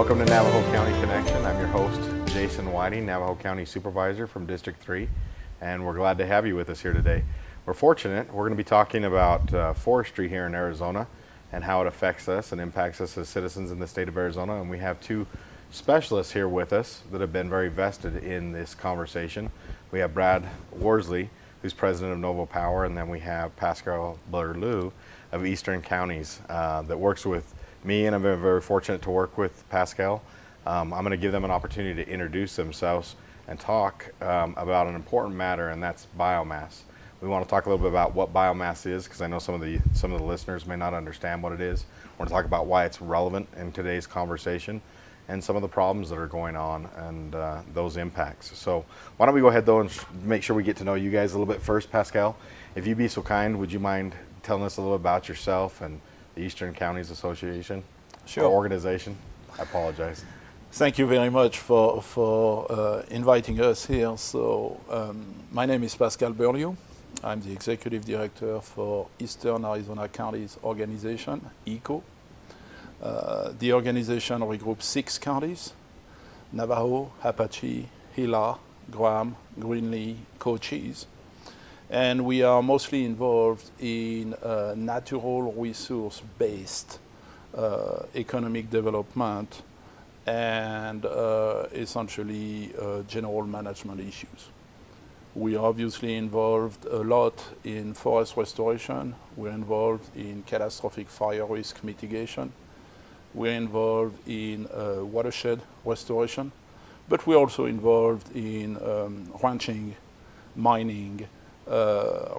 Welcome to Navajo County Connection. I'm your host, Jason Whiting, Navajo County Supervisor from District 3, and we're glad to have you with us here today. We're fortunate. We're going to be talking about forestry here in Arizona and how it affects us and impacts us as citizens in the state of Arizona, and we have two specialists here with us that have been very vested in this conversation. We have Brad Worsley, who's president of Novo Power, and then we have Pascal Berlioux of Eastern Counties that works with me, and I've been very fortunate to work with Pascal. I'm going to give them an opportunity to introduce themselves and talk about an important matter, and that's biomass. We want to talk a little bit about what biomass is, because I know some of the listeners may not understand what it is. I want to talk about why it's relevant in today's conversation and some of the problems that are going on and those impacts. So why don't we go ahead though and make sure we get to know you guys a little bit first. Pascal, if you'd be so kind, would you mind telling us a little about yourself and the Eastern Counties Association? Sure. Or organization? I apologize. Thank you very much for inviting us here. So my name is Pascal Berlioux. I'm the Executive Director for Eastern Arizona Counties Organization, ECO. The organization regroups 6 counties: Navajo, Apache, Gila, Graham, Greenlee, Cochise. And we are mostly involved in natural resource-based economic development and essentially general management issues. We are obviously involved a lot in forest restoration. We're involved in catastrophic fire risk mitigation. We're involved in watershed restoration, but we're also involved in ranching, mining,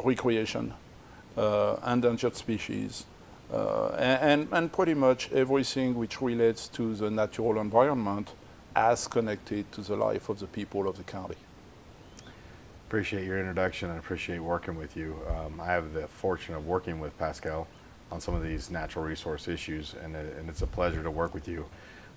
recreation, endangered species, and pretty much everything which relates to the natural environment as connected to the life of the people of the county. Appreciate your introduction and appreciate working with you. I have the fortune of working with Pascal on some of these natural resource issues, and it's a pleasure to work with you.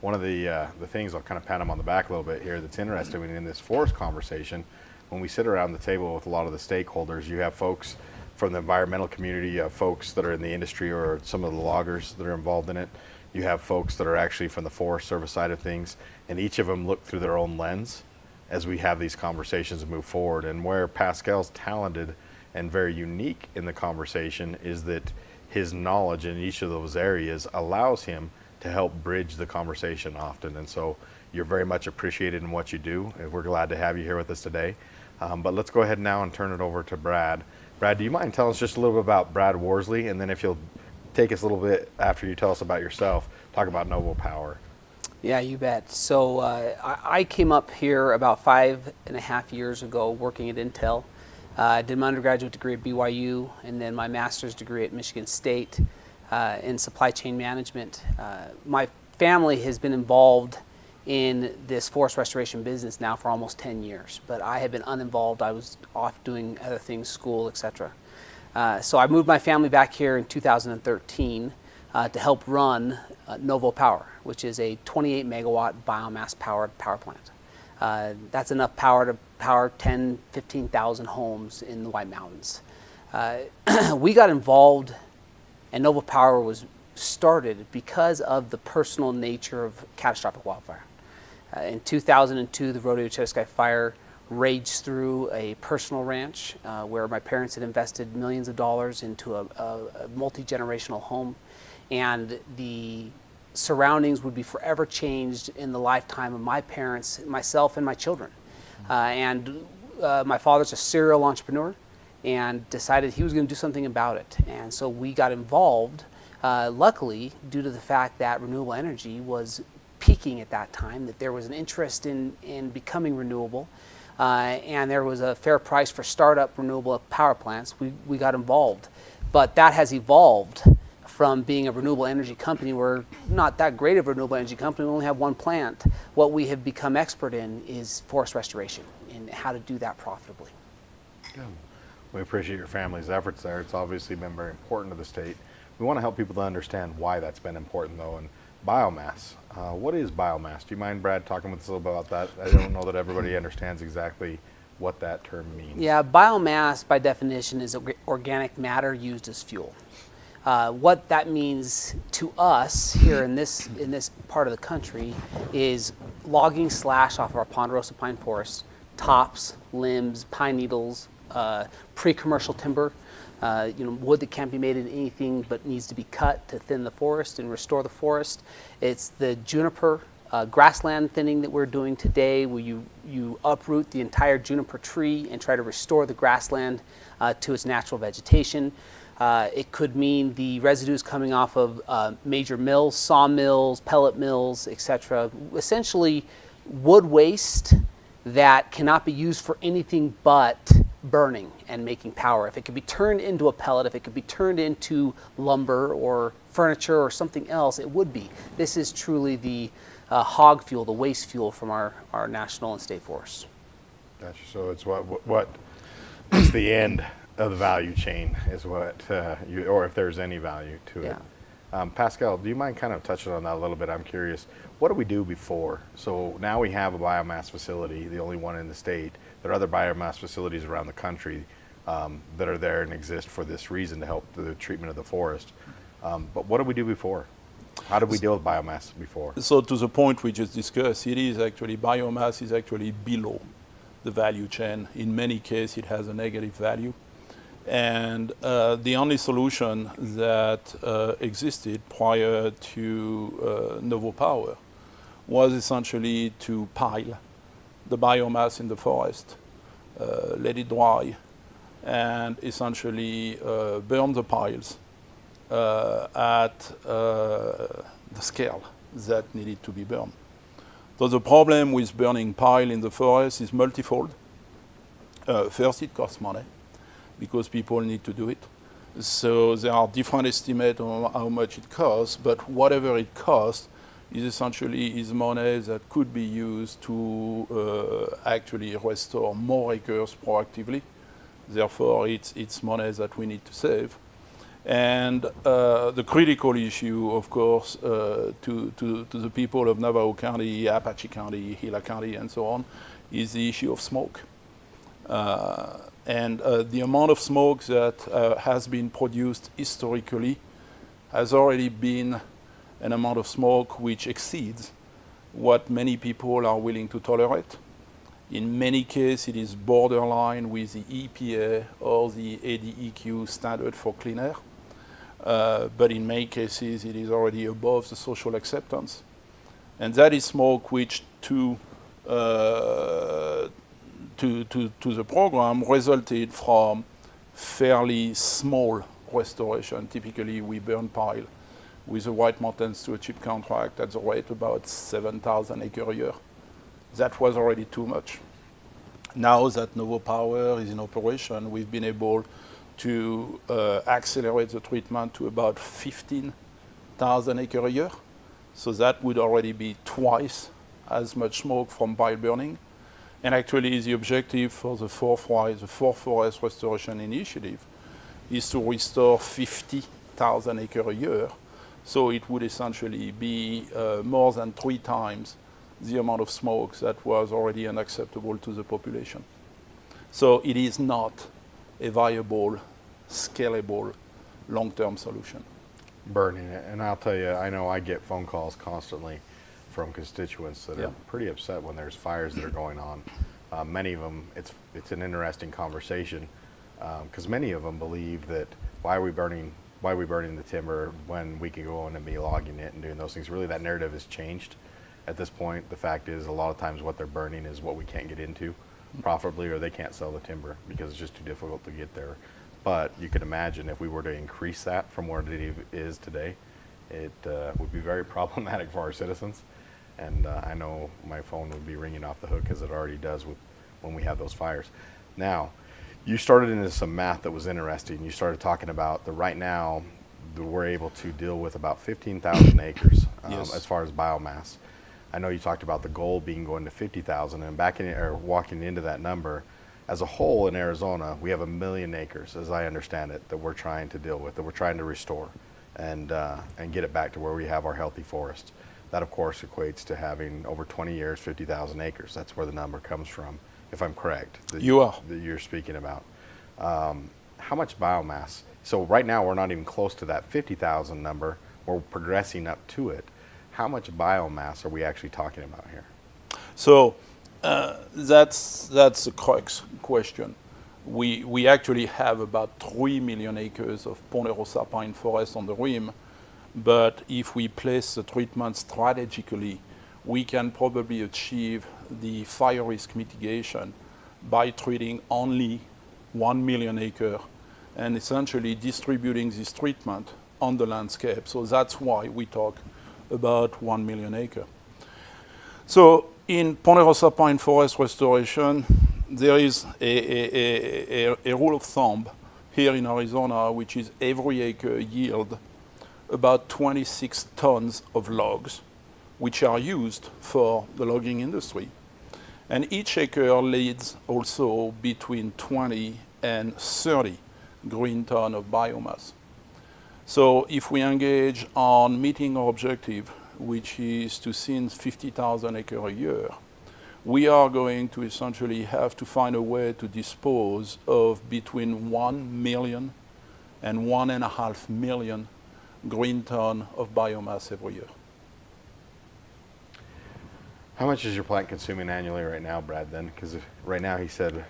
One of the things, I'll kind of pat him on the back a little bit here, that's interesting in this forest conversation, when we sit around the table with a lot of the stakeholders, you have folks from the environmental community, you have folks that are in the industry or some of the loggers that are involved in it, you have folks that are actually from the Forest Service side of things, and each of them look through their own lens as we have these conversations and move forward. And where Pascal's talented and very unique in the conversation is that his knowledge in each of those areas allows him to help bridge the conversation often. And so you're very much appreciated in what you do, and we're glad to have you here with us today. But let's go ahead now and turn it over to Brad. Brad, do you mind telling us just a little bit about Brad Worsley, and then if you'll take us a little bit after you tell us about yourself, talk about Novo Power. Yeah, you bet. So I came up here about 5.5 years ago working at Intel. I did my undergraduate degree at BYU and then my master's degree at Michigan State in supply chain management. My family has been involved in this forest restoration business now for almost 10 years, but I had been uninvolved. I was off doing other things, school, etc. So I moved my family back here in 2013 to help run Novo Power, which is a 28 megawatt biomass powered power plant. That's enough power to power 10, 15,000 homes in the White Mountains. We got involved, and Novo Power was started because of the personal nature of catastrophic wildfire. In 2002, the Rodeo Chediskai fire raged through a personal ranch where my parents had invested millions of dollars into a multi-generational home, and the surroundings would be forever changed in the lifetime of my parents, myself, and my children. My father's a serial entrepreneur and decided he was going to do something about it. And so we got involved, luckily, due to the fact that renewable energy was peaking at that time, that there was an interest in becoming renewable, and there was a fair price for startup renewable power plants. We got involved. But that has evolved from being a renewable energy company. We're not that great of a renewable energy company. We only have one plant. What we have become expert in is forest restoration and how to do that profitably. Good. We appreciate your family's efforts there. It's obviously been very important to the state. We want to help people to understand why that's been important though. And biomass, what is biomass? Do you mind, Brad, talking with us a little bit about that? I don't know that everybody understands exactly what that term means. Yeah, biomass by definition is organic matter used as fuel. What that means to us here in this part of the country is logging slash off our Ponderosa pine forest, tops, limbs, pine needles, pre-commercial timber, wood that can't be made into anything but needs to be cut to thin the forest and restore the forest. It's the juniper grassland thinning that we're doing today, where you uproot the entire juniper tree and try to restore the grassland to its natural vegetation. It could mean the residues coming off of major mills, sawmills, pellet mills, etc. Essentially, wood waste that cannot be used for anything but burning and making power. If it could be turned into a pellet, if it could be turned into lumber or furniture or something else, it would be. This is truly the hog fuel, the waste fuel from our national and state forests. Gotcha. So it's it's the end of the value chain is what or if there's any value to it. Pascal, do you mind kind of touching on that a little bit? I'm curious, what do we do before? So now we have a biomass facility, the only one in the state. There are other biomass facilities around the country that are there and exist for this reason, to help the treatment of the forest. But what do we do before? How did we deal with biomass before? So to the point we just discussed, biomass is actually below the value chain. In many cases, it has a negative value. And the only solution that existed prior to Novo Power was essentially to pile the biomass in the forest, let it dry, and essentially burn the piles at the scale that needed to be burned. So the problem with burning pile in the forest is multifold. First, it costs money, because people need to do it. So there are different estimates on how much it costs, but whatever it costs is essentially money that could be used to actually restore more acres proactively. Therefore, it's money that we need to save. And the critical issue, of course, to the people of Navajo County, Apache County, Gila County, and so on, is the issue of smoke. And the amount of smoke that has been produced historically has already been an amount of smoke which exceeds what many people are willing to tolerate. In many cases, it is borderline with the EPA or the ADEQ standard for clean air. But in many cases, it is already above the social acceptance. And that is smoke which, to the program, resulted from fairly small restoration. Typically, we burn pile with the White Mountains Stewardship contract at the rate about 7,000 acres a year. That was already too much. Now that Novo Power is in operation, we've been able to accelerate the treatment to about 15,000 acres a year. So that would already be twice as much smoke from pile burning. And actually, the objective for the fourth forest restoration initiative is to restore 50,000 acres a year. So it would essentially be more than 3 times the amount of smoke that was already unacceptable to the population. So it is not a viable, scalable, long-term solution. Burning it. And I'll tell you, I know I get phone calls constantly from constituents that are pretty upset when there's fires that are going on. Many of them, it's an interesting conversation, because many of them believe that why are we burning the timber when we can go in and be logging it and doing those things. Really, that narrative has changed at this point. The fact is, a lot of times what they're burning is what we can't get into profitably, or they can't sell the timber because it's just too difficult to get there. But you can imagine if we were to increase that from what it is today, it would be very problematic for our citizens. And I know my phone would be ringing off the hook, as it already does when we have those fires. Now, you started into some math that was interesting. You started talking about right now we're able to deal with about 15,000 acres as far as biomass. I know you talked about the goal being going to 50,000, and walking into that number, as a whole in Arizona, we have 1 million acres, as I understand it, that we're trying to deal with, that we're trying to restore and get it back to where we have our healthy forests. That, of course, equates to having over 20 years, 50,000 acres. That's where the number comes from, if I'm correct. You are. That you're speaking about. how much biomass? So right now we're not even close to that 50,000 number. We're progressing up to it. How much biomass are we actually talking about here? So that's the crux question. We actually have about 3 million acres of Ponderosa pine forest on the rim, but if we place the treatment strategically, we can probably achieve the fire risk mitigation by treating only 1 million acre and essentially distributing this treatment on the landscape. So that's why we talk about 1 million acre. So in Ponderosa pine forest restoration, there is a rule of thumb here in Arizona, which is every acre yield about 26 tons of logs, which are used for the logging industry. And each acre leads also between 20 and 30 green ton of biomass. So if we engage on meeting our objective, which is to since 50,000 acres a year, we are going to essentially have to find a way to dispose of between 1 million and 1.5 million green ton of biomass every year. How much is your plant consuming annually right now, Brad, then? Because right now he said,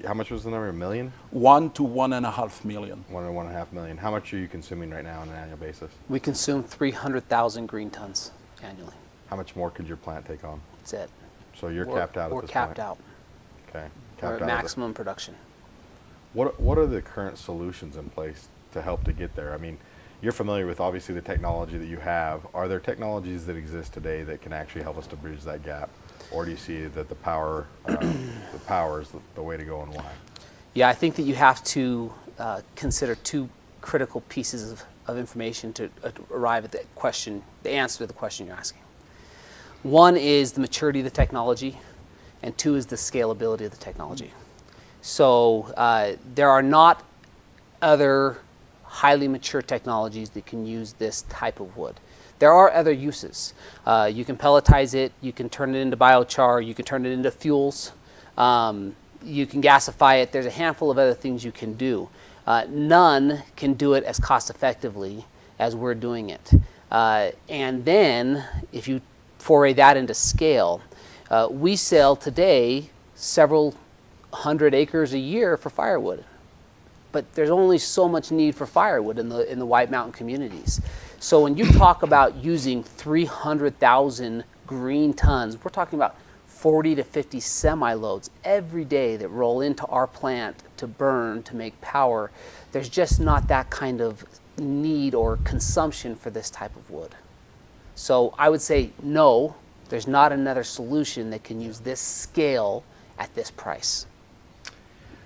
how much was the number, a million? 1 to 1.5 million. 1 to 1.5 million. How much are you consuming right now on an annual basis? We consume 300,000 green tons annually. How much more could your plant take on? That's it. So you're capped out at this point? We're capped out. Okay. We're Capped at out maximum production. What are the current solutions in place to help to get there? I mean, you're familiar with obviously the technology that you have. Are there technologies that exist today that can actually help us to bridge that gap? Or do you see that the power is the way to go, and why? Yeah, I think that you have to consider two critical pieces of information to arrive at the answer to the question you're asking. One is the maturity of the technology, and two is the scalability of the technology. So there are not other highly mature technologies that can use this type of wood. There are other uses. You can pelletize it, you can turn it into biochar, you can turn it into fuels, you can gasify it. There's a handful of other things you can do. None can do it as cost effectively as we're doing it. And then if you foray that into scale, we sell today several hundred acres a year for firewood. But there's only so much need for firewood in the White Mountain communities. So when you talk about using 300,000 green tons, we're talking about 40 to 50 semi-loads every day that roll into our plant to burn, to make power. There's just not that kind of need or consumption for this type of wood. So I would say no, there's not another solution that can use this scale at this price.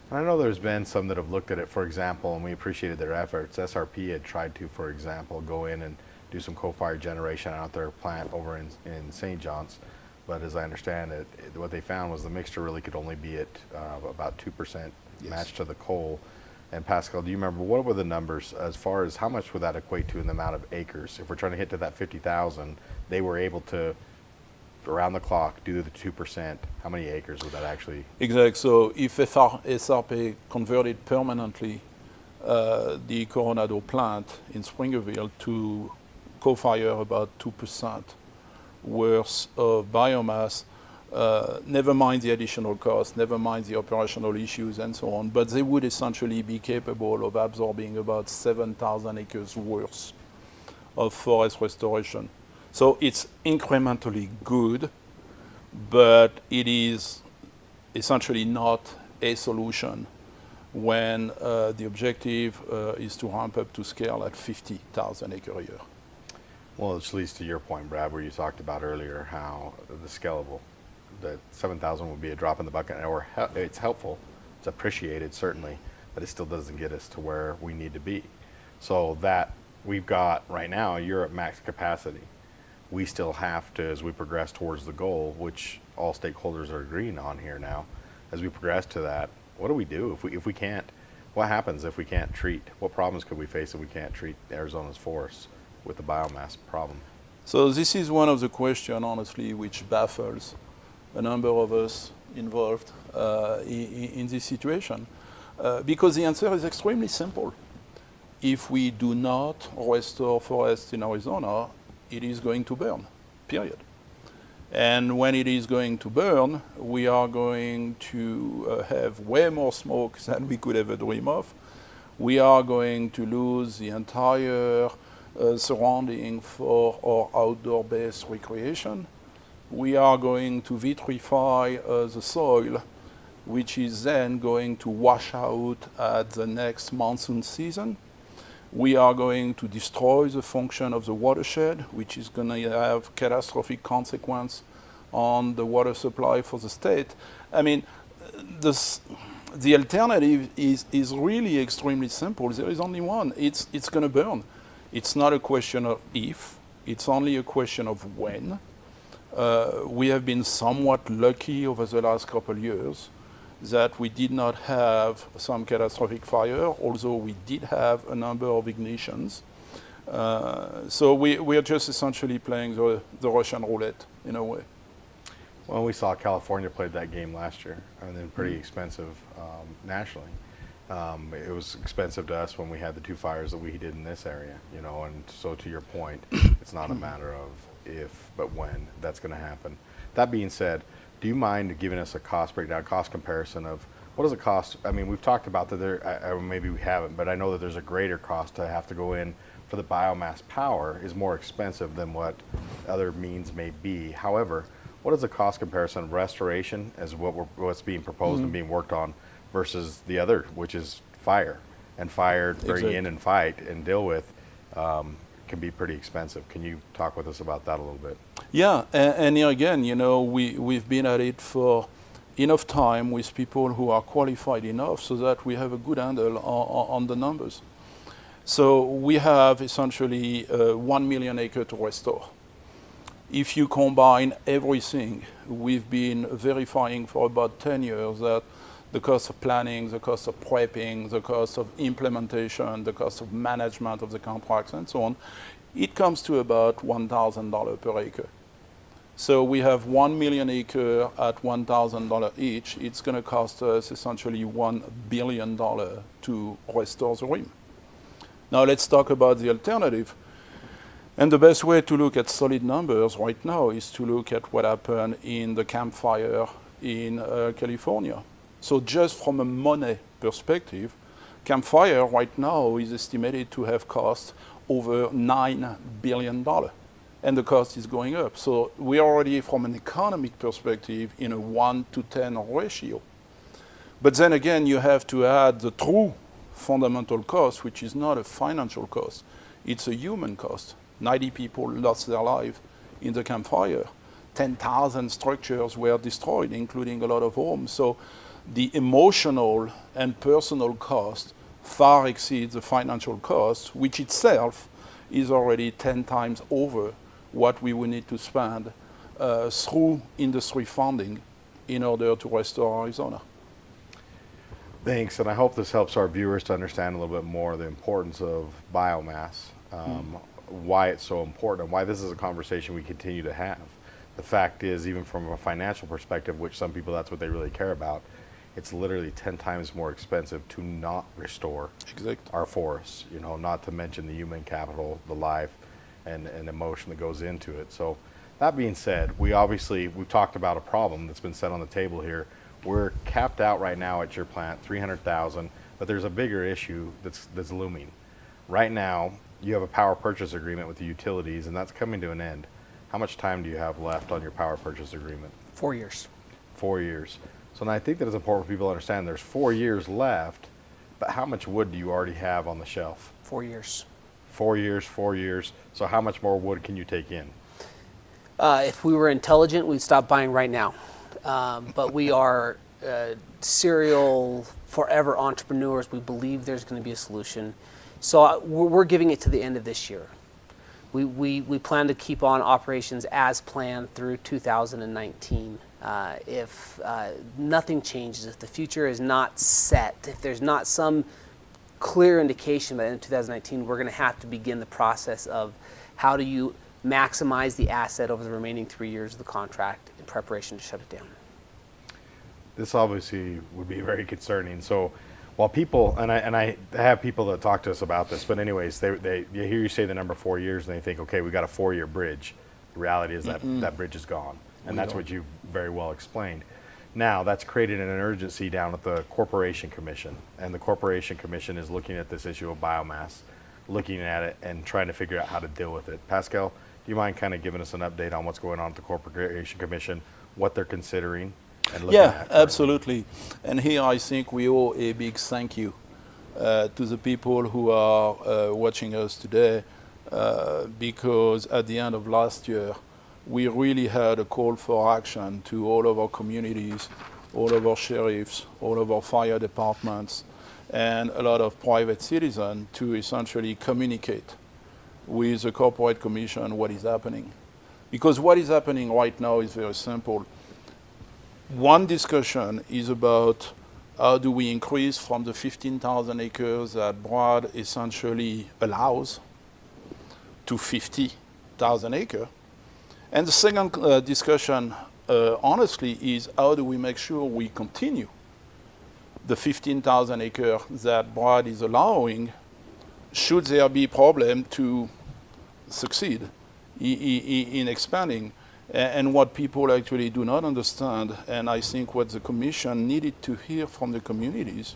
I know there's been some that have looked at it, for example, and we appreciated their efforts. SRP had tried to, for example, go in and do some coal-fired generation out their plant over in St. John's. But as I understand it, what they found was the mixture really could only be at about 2% matched to the coal. And Pascal, do you remember, what were the numbers as far as how much would that equate to in the amount of acres? If we're trying to hit to that 50,000, they were able to, around the clock, do the 2%. How many acres would that actually? Exactly. So if SRP converted permanently the Coronado plant in Springerville to co-fire about 2% worth of biomass, never mind the additional cost, never mind the operational issues and so on, but they would essentially be capable of absorbing about 7,000 acres worth of forest restoration. So it's incrementally good, but it is essentially not a solution when the objective is to ramp up to scale at 50,000 acres a year. Well, this leads to your point, Brad, where you talked about earlier how the scalable, that 7,000 would be a drop in the bucket, or it's helpful, it's appreciated certainly, but it still doesn't get us to where we need to be. So that we've got right now, you're at max capacity. We still have to, as we progress towards the goal, which all stakeholders are agreeing on here now, as we progress to that, what do we do if we can't? What happens if we can't treat? What problems could we face if we can't treat Arizona's forests with the biomass problem? So this is one of the questions, honestly, which baffles a number of us involved in this situation. Because the answer is extremely simple. If we do not restore forests in Arizona, it is going to burn, period. And when it is going to burn, we are going to have way more smoke than we could ever dream of. We are going to lose the entire surrounding for our outdoor-based recreation. We are going to vitrify the soil, which is then going to wash out at the next monsoon season. We are going to destroy the function of the watershed, which is going to have catastrophic consequence on the water supply for the state. I mean, the alternative is really extremely simple. There is only one. It's going to burn. It's not a question of if, it's only a question of when. We have been somewhat lucky over the last couple of years that we did not have some catastrophic fire, although we did have a number of ignitions. So we are just essentially playing the Russian roulette in a way. Well, we saw California played that game last year, and then pretty expensive nationally. It was expensive to us when we had the two fires that we did in this area, you know, and so to your point, it's not a matter of if, but when that's going to happen. That being said, do you mind giving us a cost breakdown, cost comparison of what does it cost? I mean, we've talked about that there, maybe we haven't, but I know that there's a greater cost to have to go in for the biomass power is more expensive than what other means may be. However, what is the cost comparison of restoration as what's being proposed and being worked on versus the other, which is fire? And fire, bring in and fight and deal with, can be pretty expensive. Can you talk with us about that a little bit? Yeah, and here again, you know, we've been at it for enough time with people who are qualified enough so that we have a good handle on the numbers. So we have essentially 1 million acres to restore. If you combine everything, we've been verifying for about 10 years that the cost of planning, the cost of prepping, the cost of implementation, the cost of management of the contracts and so on, it comes to about $1,000 per acre. So we have 1 million acre at $1,000 each. It's going to cost us essentially $1 billion to restore the rim. Now let's talk about the alternative. And the best way to look at solid numbers right now is to look at what happened in the campfire in California. So just from a money perspective, campfire right now is estimated to have cost over $9 billion. And the cost is going up. So we are already, from an economic perspective, in a 1 to 10 ratio. But then again, you have to add the true fundamental cost, which is not a financial cost. It's a human cost. 90 people lost their life in the campfire. 10,000 structures were destroyed, including a lot of homes. So the emotional and personal cost far exceeds the financial cost, which itself is already 10 times over what we would need to spend through industry funding in order to restore Arizona. Thanks, and I hope this helps our viewers to understand a little bit more the importance of biomass, why it's so important, and why this is a conversation we continue to have. The fact is, even from a financial perspective, which some people, that's what they really care about, it's literally 10 times more expensive to not restore our forests, you know, not to mention the human capital, the life, and emotion that goes into it. So that being said, we've talked about a problem that's been set on the table here. We're capped out right now at your plant, 300,000, but there's a bigger issue that's looming. Right now, you have a power purchase agreement with the utilities, and that's coming to an end. How much time do you have left on your power purchase agreement? 4 years. 4 years. So now I think that it's important for people to understand there's 4 years left, but how much wood do you already have on the shelf? 4 years. 4 years, 4 years. So how much more wood can you take in? If we were intelligent, we'd stop buying right now. But we are serial, forever entrepreneurs. We believe there's going to be a solution. So we're giving it to the end of this year. We plan to keep on operations as planned through 2019. If nothing changes, if the future is not set, if there's not some clear indication that in 2019 we're going to have to begin the process of how do you maximize the asset over the remaining 3 years of the contract in preparation to shut it down. This obviously would be very concerning. So Well, people, and I have people that talk to us about this, but anyways, they you hear you say the number 4 years, and they think, okay, we got a 4-year bridge. The reality is that that bridge is gone, and that's what you very well explained. Now, that's created an urgency down at the Corporation Commission, and the Corporation Commission is looking at this issue of biomass, looking at it and trying to figure out how to deal with it. Pascal, do you mind kind of giving us an update on what's going on at the Corporation Commission, what they're considering? Yeah, absolutely. And here I think we owe a big thank you to the people who are watching us today, because at the end of last year, we really had a call for action to all of our communities, all of our sheriffs, all of our fire departments, and a lot of private citizens to essentially communicate with the Corporate Commission what is happening. Because what is happening right now is very simple. One discussion is about how do we increase from the 15,000 acres that Brad essentially allows to 50,000 acres. And the second discussion, honestly, is how do we make sure we continue the 15,000 acres that Brad is allowing, should there be problem to succeed in expanding. And what people actually do not understand, and I think what the Commission needed to hear from the communities,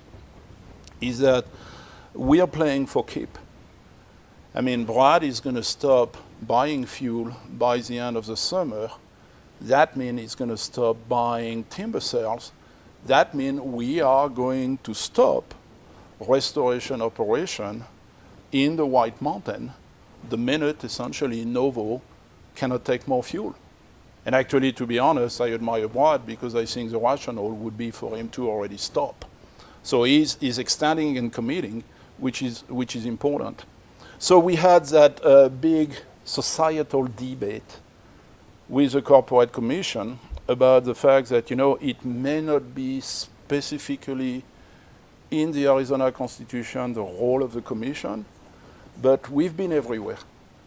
is that we are playing for keep. I mean, Brad is going to stop buying fuel by the end of the summer. That means he's going to stop buying timber sales. That means we are going to stop restoration operation in the White Mountain the minute essentially Novo cannot take more fuel. And actually, to be honest, I admire Brad because I think the rationale would be for him to already stop. So he's extending and committing, which is important. So we had that big societal debate with the Corporate Commission about the fact that, you know, it may not be specifically in the Arizona Constitution the role of the Commission, but we've been everywhere.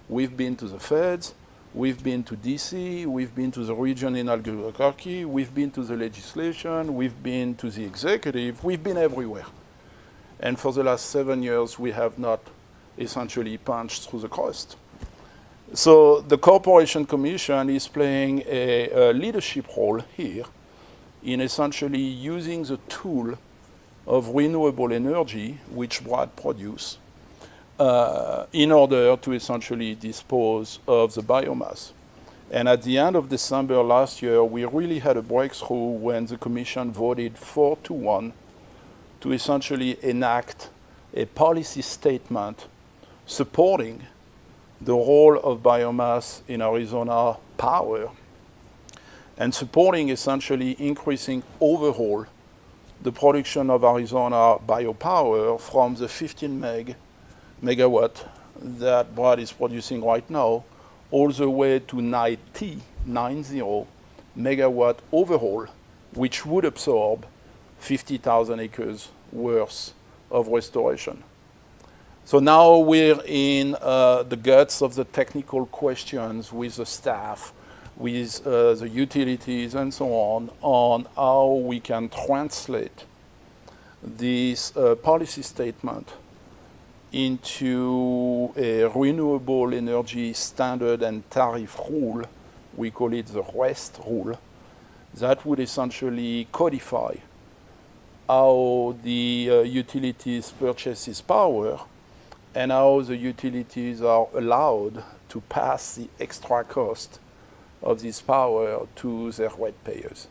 We've been to the feds, we've been to DC, we've been to the region in Albuquerque, we've been to the legislation, we've been to the executive, we've been everywhere. And for the last 7 years, we have not essentially punched through the crust. So the Corporation Commission is playing a leadership role here in essentially using the tool of renewable energy, which Brad produces, in order to essentially dispose of the biomass. And at the end of December last year, we really had a breakthrough when the Commission voted 4-1 to essentially enact a policy statement supporting the role of biomass in Arizona power and supporting essentially increasing overall the production of Arizona biopower from the 15 megawatt that Brad is producing right now all the way to 90 megawatt overall, which would absorb 50,000 acres worth of restoration. So now we're in the guts of the technical questions with the staff, with the utilities and so on how we can translate this policy statement into a renewable energy standard and tariff rule. We call it the REST rule. That would essentially codify how the utilities purchases power and how the utilities are allowed to pass the extra cost of this power to their ratepayers.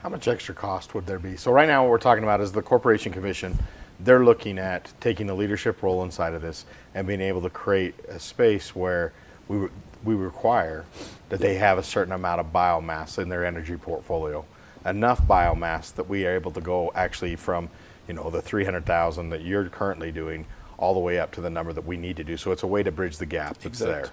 How much extra cost would there be? So right now what we're talking about is the Corporation Commission. They're looking at taking the leadership role inside of this and being able to create a space where we require that they have a certain amount of biomass in their energy portfolio. Enough biomass that we are able to go actually from, you know, the 300,000 that you're currently doing all the way up to the number that we need to do. So it's a way to bridge the gap that's there.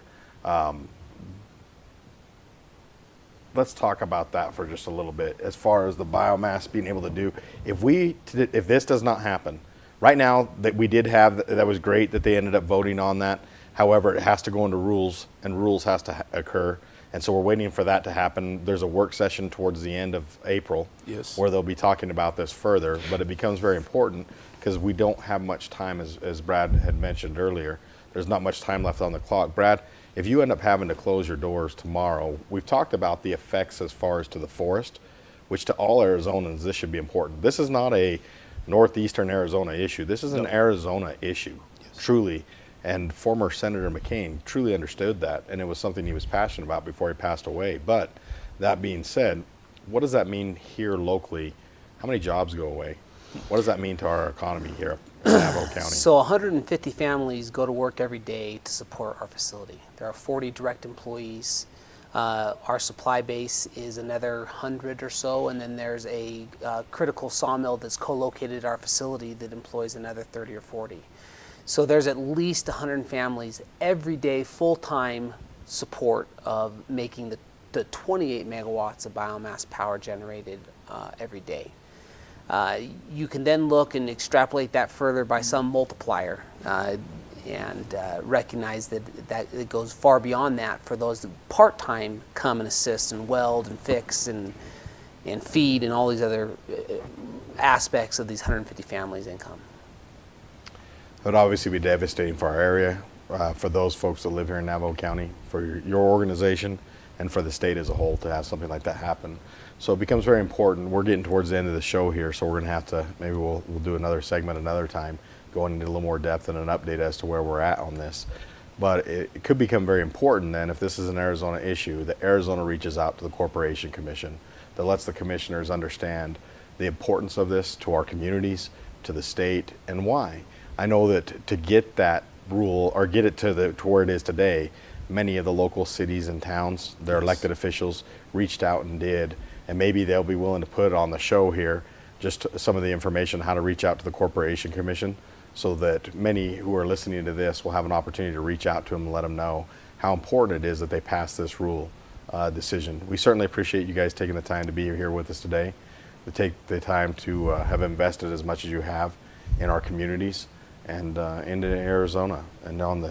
Let's talk about that for just a little bit. As far as the biomass being able to do, if this does not happen, right now that we did have, that was great that they ended up voting on that. However, it has to go into rules and rules has to occur. And so we're waiting for that to happen. There's a work session towards the end of April Yes. where they'll be talking about this further, but it becomes very important because we don't have much time, as Brad had mentioned earlier. There's not much time left on the clock. Brad, if you end up having to close your doors tomorrow, we've talked about the effects as far as to the forest, which to all Arizonans, this should be important. This is not a northeastern Arizona issue. This is an Arizona issue, truly. And former Senator McCain truly understood that, and it was something he was passionate about before he passed away. But that being said, what does that mean here locally? How many jobs go away? What does that mean to our economy here in Navajo County? So 150 families go to work every day to support our facility. There are 40 direct employees. Our supply base is another 100 or so, and then there's a critical sawmill that's co-located at our facility that employs another 30 or 40. So there's at least 100 families every day, full-time support of making the 28 megawatts of biomass power generated every day. You can then look and extrapolate that further by some multiplier and recognize that it goes far beyond that for those that part-time come and assist and weld and fix and feed and all these other aspects of these 150 families' income. It would obviously be devastating for our area, for those folks that live here in Navajo County, for your organization, and for the state as a whole to have something like that happen. So it becomes very important. We're getting towards the end of the show here, so we're going to have to, maybe we'll do another segment another time, going into a little more depth and an update as to where we're at on this. But it could become very important then, if this is an Arizona issue, that Arizona reaches out to the Corporation Commission, that lets the commissioners understand the importance of this to our communities, to the state, and why. I know that to get that rule or get it to where it is today, many of the local cities and towns, their elected officials reached out and did, and maybe they'll be willing to put on the show here just some of the information how to reach out to the Corporation Commission, so that many who are listening to this will have an opportunity to reach out to them and let them know how important it is that they pass this rule decision. We certainly appreciate you guys taking the time to be here with us today, to take the time to have invested as much as you have in our communities and into Arizona and on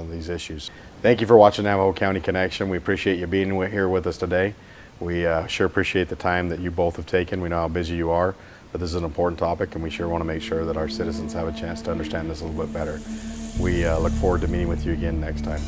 these issues. Thank you for watching Navajo County Connection. We appreciate you being here with us today. We sure appreciate the time that you both have taken. We know how busy you are, but this is an important topic, and we sure want to make sure that our citizens have a chance to understand this a little bit better. We look forward to meeting with you again next time.